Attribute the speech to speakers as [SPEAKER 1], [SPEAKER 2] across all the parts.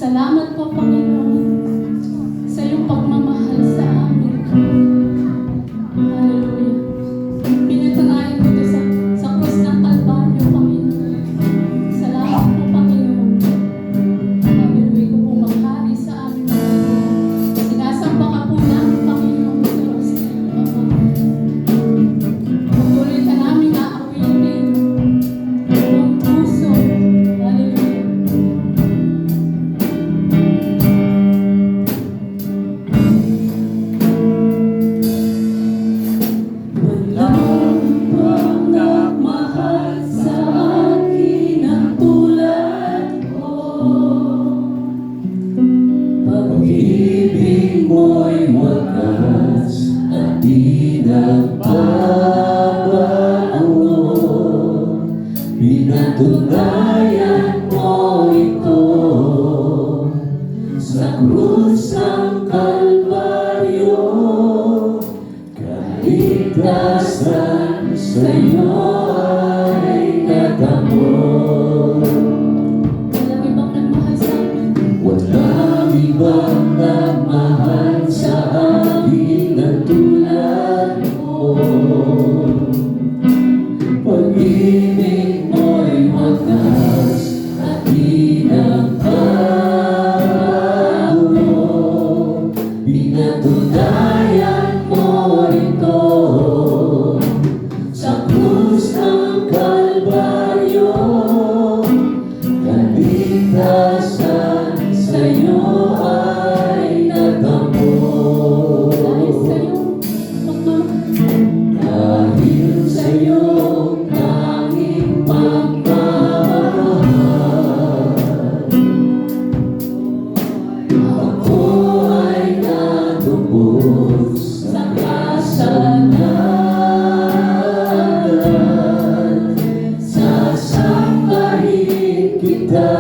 [SPEAKER 1] Salamat po, Panginoon, sa iyong pagmamahal sa amin. Hallelujah. Pinatunayan mo ito sa krus ng Kalbaryo, Panginoon. Salamat po, Panginoon. Hallelujah. Ko po maghari sa amin. Sinasamba ka po namin, Panginoon Diyos. Patuloy ka namin aawitin ang puso. Hallelujah.
[SPEAKER 2] Pag-ibig mo'y wakas at di nagbabago. Pinatunayan mo ito sa krus ng Kalbaryo. Kaligtasan sa'yo ay natamo. Walang ibang nagmahal sa akin na tulad mo. Pag-ibig mo'y wakas at di nagbabago. Pinatunayan mo ito sa krus ng Kalbaryo. Kaligtasan sa'yo ay natamo. Dahil sa'yo tanging pagmamahal, ako ay natubos sa kasalanan. Sasambahin kita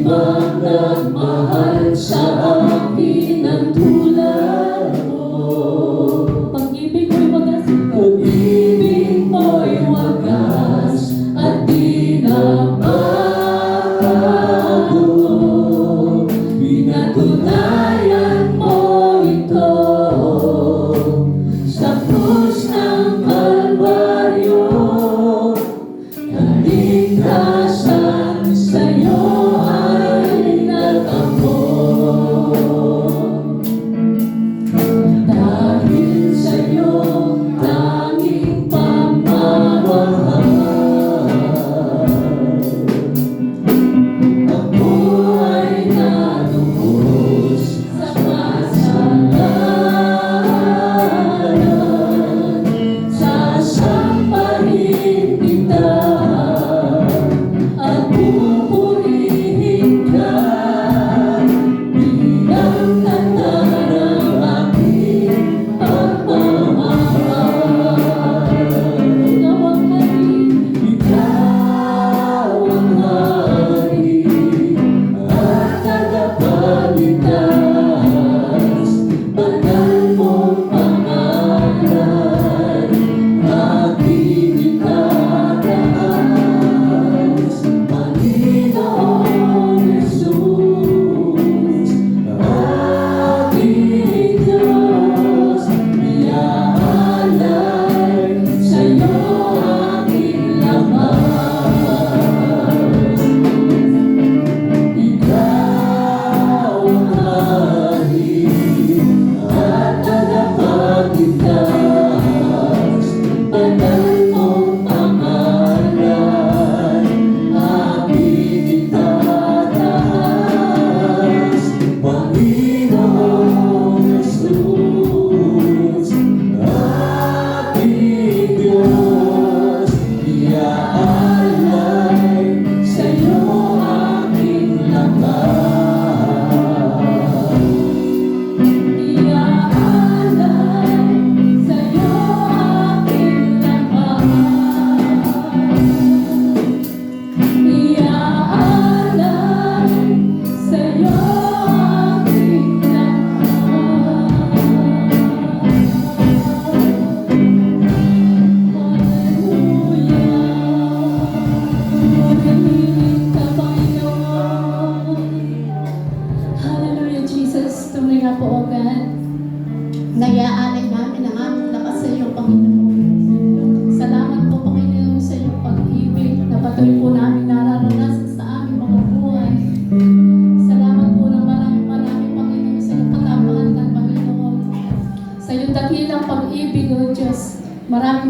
[SPEAKER 2] ibang nagmahal sa akin ang tulad mo.
[SPEAKER 1] Pag-ibig mo'y wagas,
[SPEAKER 2] Pag-ibig mo'y wagas at di na bago. Pinatunayan mo ito sa krus ng Kalbaryo. Kaligtasan sa'yo ay nag-ambon. Dahil sa'yo tanging pamamahal, ako ay natubos sa kasalanan. Sasampahin kita at pupurihin ka bilang tanda ng aking pagmamahal.
[SPEAKER 1] ikaw ang hari.
[SPEAKER 2] Ikaw ang hari at tagapagligtas. Banal mong pangalan, aking itataas. Panginoong Jesus, aking Diyos, iaalay sa'yo aking lakas. Ikaw ang hari at tagapagligtas. Banal mong pangalan, aking itataas. Panginoong Jesus, aking Diyos, iaalay sa'yo aking lakas.
[SPEAKER 1] Iaalay sa'yo aking lakas. Iaalay sa'yo aking Hallelujah, Jesus. Tunay nga po, O God. Nayaalay namin ang aming lakas sa iyo, Panginoon. Salamat po, Panginoon, sa iyong pag-ibig na patuloy po namin nararanasan sa aming mga buhay. Salamat po ng maraming Panginoon, sa iyong katapatan, Panginoon. Sa iyong dakilang pag-ibig, O Diyos. Maraming